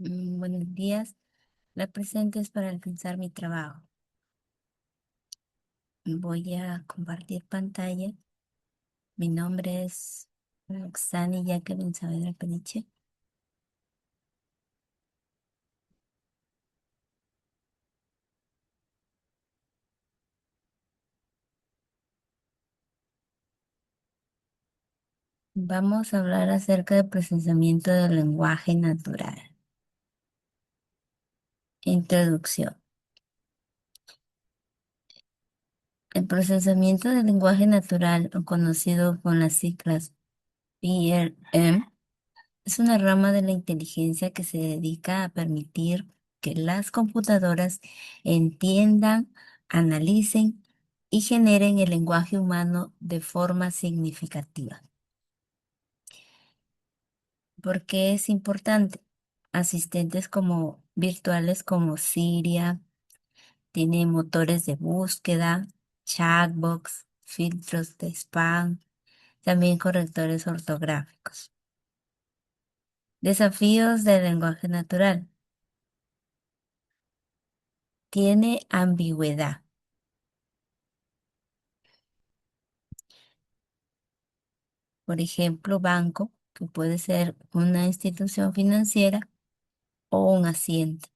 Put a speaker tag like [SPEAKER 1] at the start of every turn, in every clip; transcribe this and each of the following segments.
[SPEAKER 1] Buenos días. La presente es para alcanzar mi trabajo. Voy a compartir pantalla. Mi nombre es Roxani Jacqueline Saavedra Peniche. Vamos a hablar acerca del procesamiento del lenguaje natural. Introducción. El procesamiento del lenguaje natural, o conocido con las siglas PLM, es una rama de la inteligencia que se dedica a permitir que las computadoras entiendan, analicen y generen el lenguaje humano de forma significativa. ¿Por qué es importante? Asistentes como virtuales como Siria, tiene motores de búsqueda, chatbox, filtros de spam, también correctores ortográficos. Desafíos del lenguaje natural. Tiene ambigüedad. Por ejemplo, banco, que puede ser una institución financiera o un asiento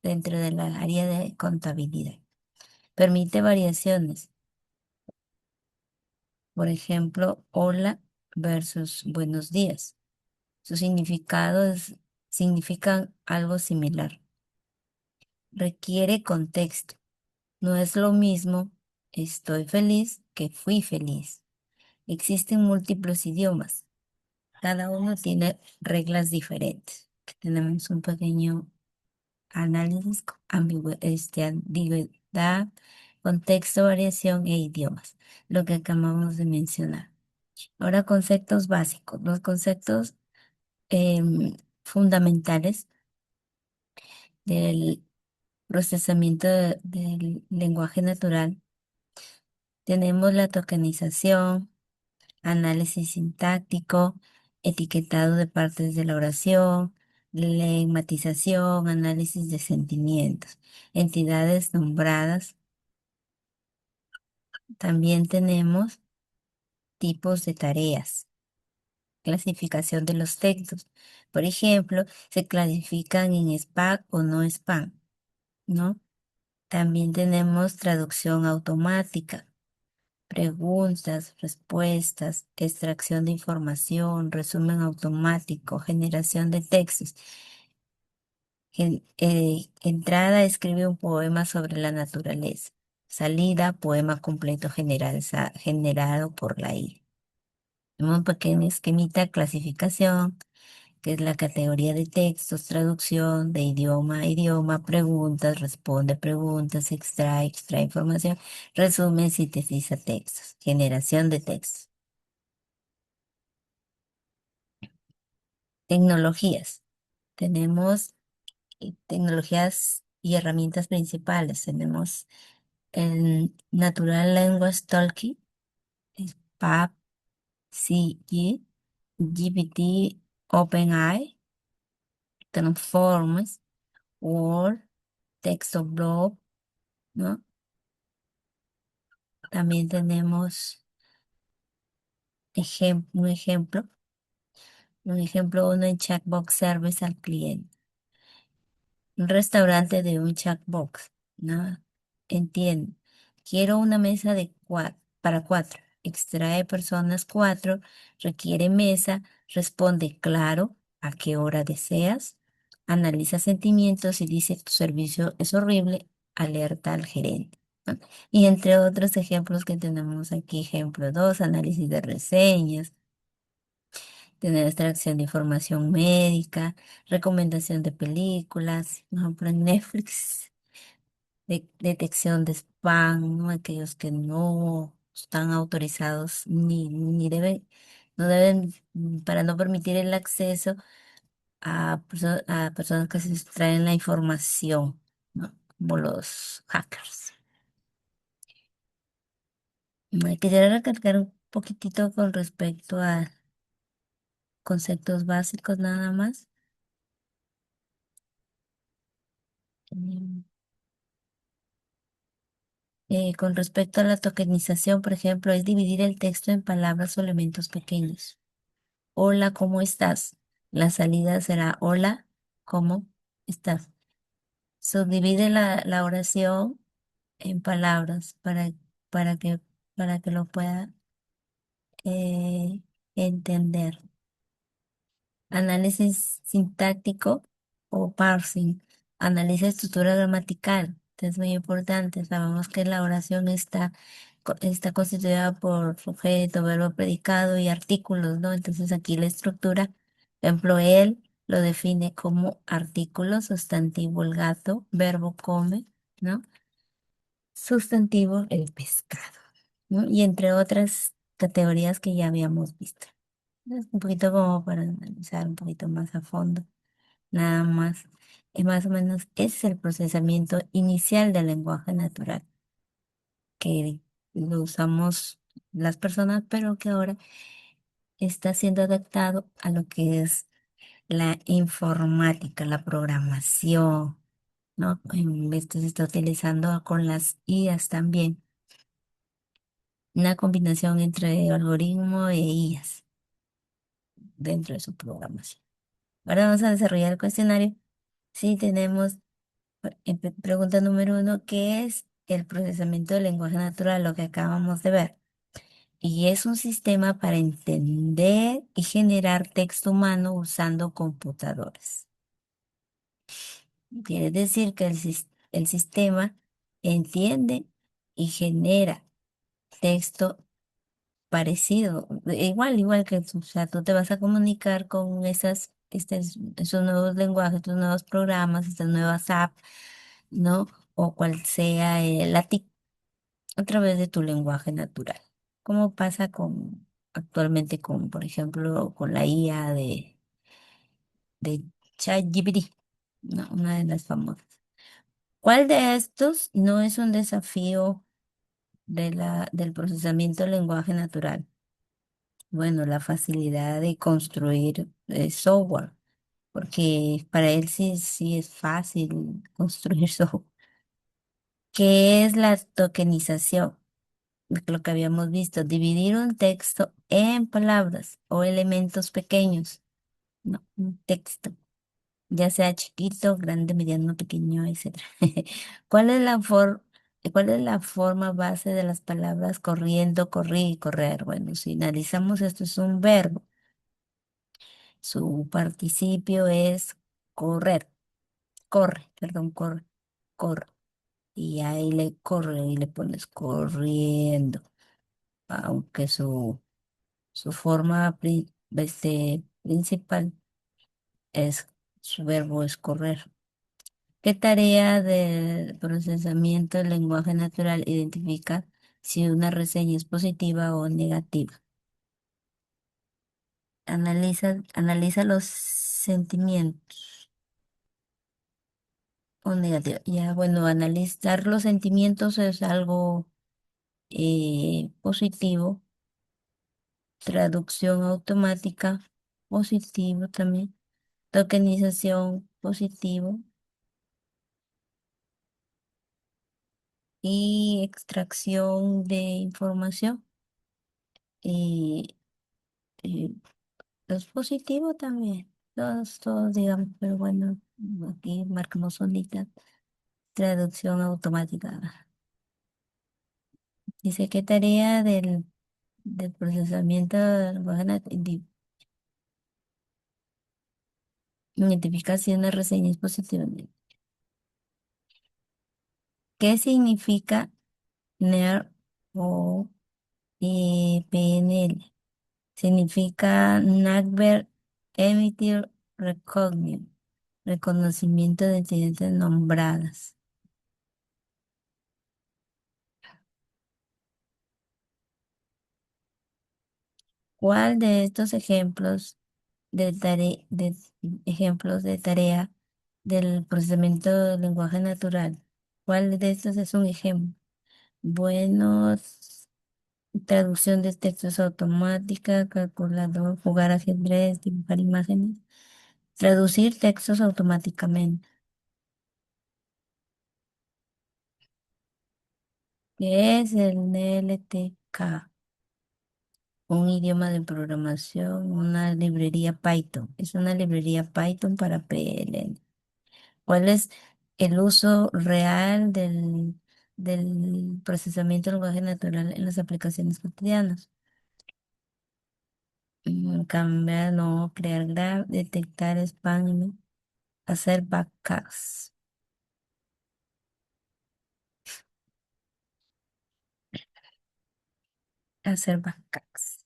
[SPEAKER 1] dentro de la área de contabilidad. Permite variaciones. Por ejemplo, hola versus buenos días. Sus significados significan algo similar. Requiere contexto. No es lo mismo estoy feliz que fui feliz. Existen múltiples idiomas. Cada uno tiene reglas diferentes. Tenemos un pequeño análisis, ambigüedad, contexto, variación e idiomas, lo que acabamos de mencionar. Ahora, conceptos básicos. Los conceptos fundamentales del procesamiento del lenguaje natural. Tenemos la tokenización, análisis sintáctico, etiquetado de partes de la oración, lematización, análisis de sentimientos, entidades nombradas. También tenemos tipos de tareas, clasificación de los textos. Por ejemplo, se clasifican en spam o no spam, ¿no? También tenemos traducción automática, preguntas, respuestas, extracción de información, resumen automático, generación de textos. Entrada, escribe un poema sobre la naturaleza. Salida, poema completo generado por la IA. Tenemos un pequeño esquemita, clasificación, que es la categoría de textos, traducción de idioma a idioma, preguntas, responde preguntas, extrae información, resumen, sintetiza textos, generación de textos. Tecnologías. Tenemos tecnologías y herramientas principales. Tenemos el Natural Language Talking, PAP, CE, GPT, OpenAI, Transformers, Word, TextBlob, ¿no? También tenemos un ejemplo, uno en Chatbox Service al cliente. Un restaurante de un chatbox, ¿no? Entiendo. Quiero una mesa para cuatro. Extrae personas cuatro, requiere mesa, responde claro, ¿a qué hora deseas? Analiza sentimientos y dice tu servicio es horrible, alerta al gerente, ¿no? Y entre otros ejemplos que tenemos aquí, ejemplo 2, análisis de reseñas, tener extracción de información médica, recomendación de películas, por ejemplo en Netflix, detección de spam, ¿no? Aquellos que no están autorizados ni deben, no deben, para no permitir el acceso a personas que se extraen la información, ¿no? Como los hackers. Quisiera recalcar un poquitito con respecto a conceptos básicos nada más. Mm, con respecto a la tokenización, por ejemplo, es dividir el texto en palabras o elementos pequeños. Hola, ¿cómo estás? La salida será hola, ¿cómo estás? Subdivide la oración en palabras para que, para que lo pueda eh, entender. Análisis sintáctico o parsing. Analiza estructura gramatical. Esto es muy importante. Sabemos que la oración está constituida por sujeto, verbo, predicado y artículos, ¿no? Entonces aquí la estructura, por ejemplo, él lo define como artículo, sustantivo el gato, verbo come, ¿no? Sustantivo el pescado, ¿no? Y entre otras categorías que ya habíamos visto. Es un poquito como para analizar un poquito más a fondo, nada más. Y más o menos ese es el procesamiento inicial del lenguaje natural, que lo usamos las personas, pero que ahora está siendo adaptado a lo que es la informática, la programación, ¿no? Esto se está utilizando con las IAs también, una combinación entre algoritmo e IAs dentro de su programación. Ahora vamos a desarrollar el cuestionario. Sí, tenemos pregunta número uno, ¿qué es el procesamiento del lenguaje natural? Lo que acabamos de ver. Y es un sistema para entender y generar texto humano usando computadores. Quiere decir que el sistema entiende y genera texto parecido, igual que tú, o sea, tú te vas a comunicar con esos nuevos lenguajes, estos nuevos programas, estas nuevas apps, ¿no? O cual sea la TIC a través de tu lenguaje natural. Como pasa actualmente con, por ejemplo, con la IA de ChatGPT, ¿no? Una de las famosas. ¿Cuál de estos no es un desafío del procesamiento del lenguaje natural? Bueno, la facilidad de construir software, porque para él sí es fácil construir software. ¿Qué es la tokenización? Lo que habíamos visto, dividir un texto en palabras o elementos pequeños, no, un texto, ya sea chiquito, grande, mediano, pequeño, etcétera. ¿Cuál es cuál es la forma base de las palabras corriendo, corrí y correr? Bueno, si analizamos esto es un verbo. Su participio es correr, corre, perdón, corre, corre. Y ahí le corre y le pones corriendo, aunque su forma principal es, su verbo es correr. ¿Qué tarea del procesamiento del lenguaje natural identifica si una reseña es positiva o negativa? Analiza los sentimientos. O negativo. Ya, bueno, analizar los sentimientos es algo positivo. Traducción automática, positivo también. Tokenización, positivo. Y extracción de información. Y, y los positivos también. Todos, digamos, pero bueno, aquí marcamos solita. Traducción automática. Dice, ¿qué tarea del procesamiento del lenguaje identificación de reseñas positivamente? ¿Qué significa NER o PNL? Significa Number Emitter Recognition, reconocimiento de entidades nombradas. ¿Cuál de estos ejemplos de tarea del procesamiento del lenguaje natural? ¿Cuál de estos es un ejemplo? Buenos. Traducción de textos automática, calculador, jugar ajedrez, dibujar imágenes. Traducir textos automáticamente. ¿Qué es el NLTK? Un idioma de programación, una librería Python. Es una librería Python para PLN. ¿Cuál es el uso real del procesamiento del lenguaje natural en las aplicaciones cotidianas? Cambiar, no, crear graph, detectar spam, hacer backups, hacer backups.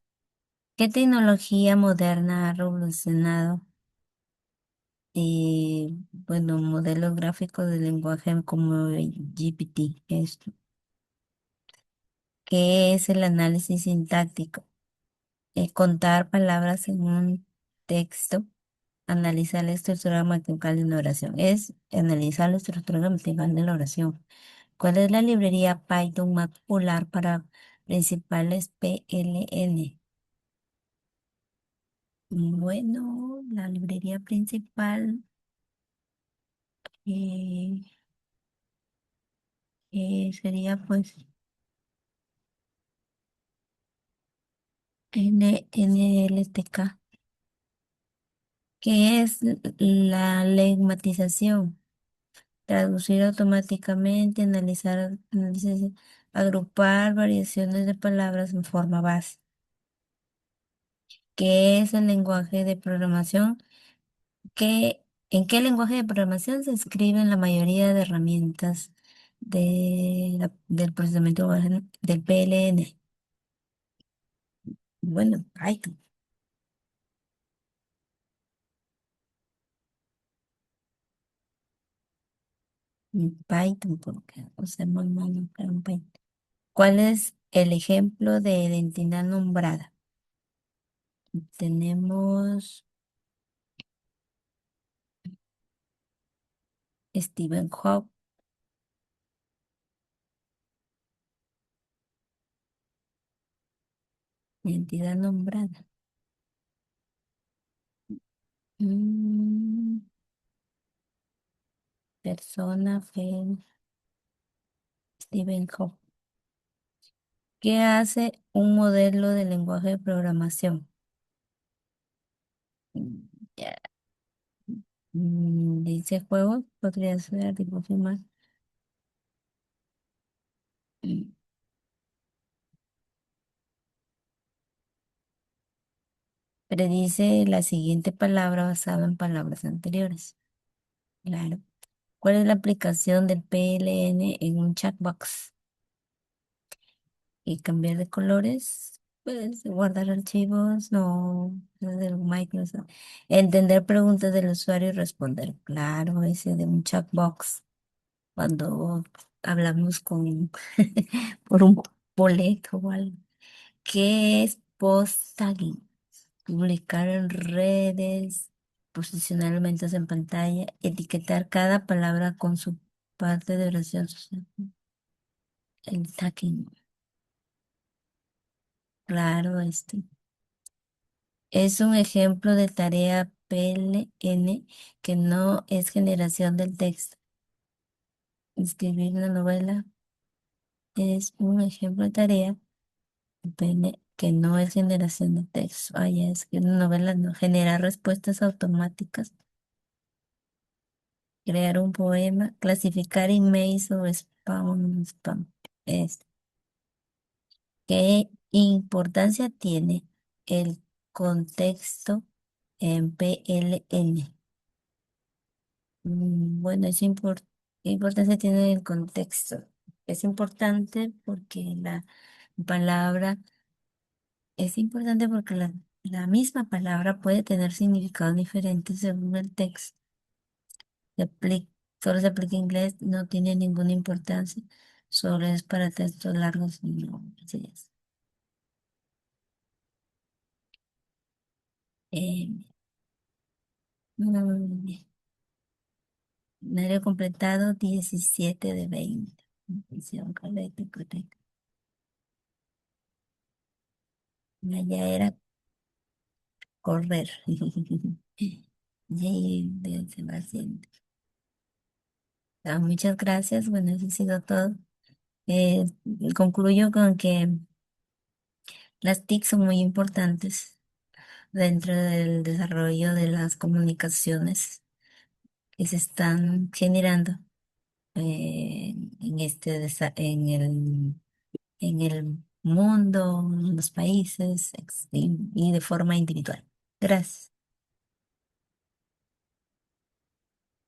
[SPEAKER 1] ¿Qué tecnología moderna ha revolucionado, bueno, modelos gráficos de lenguaje como el GPT? Esto. ¿Qué es el análisis sintáctico? Es contar palabras en un texto, analizar la estructura gramatical de una oración. Es analizar la estructura gramatical de la oración. ¿Cuál es la librería Python más popular para principales PLN? Bueno, la librería principal eh, sería pues NLTK. ¿Qué es la lemmatización? Traducir automáticamente, agrupar variaciones de palabras en forma base. ¿Qué es el lenguaje de programación? ¿En qué lenguaje de programación se escriben la mayoría de herramientas del procesamiento del PLN? Bueno, Python. Python, porque usamos mano para un Python. ¿Cuál es el ejemplo de identidad nombrada? Tenemos Stephen Hawking, identidad nombrada. Mm, persona, fe, Stephen Hawking. ¿Qué hace un modelo de lenguaje de programación? Mm, ya, dice juegos, podría ser dibujo más. Mm, Predice la siguiente palabra basada en palabras anteriores. Claro. ¿Cuál es la aplicación del PLN en un chatbox? Y cambiar de colores, pues guardar archivos, no, es del Microsoft. Entender preguntas del usuario y responder. Claro, ese de un chatbox. Cuando hablamos con por un boleto o algo. ¿Qué es post tagging? Publicar en redes, posicionar elementos en pantalla, etiquetar cada palabra con su parte de oración social. El tagging, claro, este. Es un ejemplo de tarea PLN que no es generación del texto. Escribir una novela es un ejemplo de tarea PLN que no es generación de texto. Ah, ya, es que una novela no genera respuestas automáticas. Crear un poema, clasificar emails o spam. Es, ¿qué importancia tiene el contexto en PLN? Bueno, ¿qué importancia tiene el contexto? Es importante porque la palabra, es importante porque la misma palabra puede tener significados diferentes según el texto. Se apli- Solo se aplica en inglés, no tiene ninguna importancia, solo es para textos largos, no, así es. Eh, muy bien. Medio completado 17 de 20. Edición correcta, correcta. Ya era correr. Y se va haciendo. Ah, muchas gracias. Bueno, eso ha sido todo. Eh, Concluyo con que las TIC son muy importantes dentro del desarrollo de las comunicaciones que se están generando en el mundo, en los países y de forma individual. Gracias.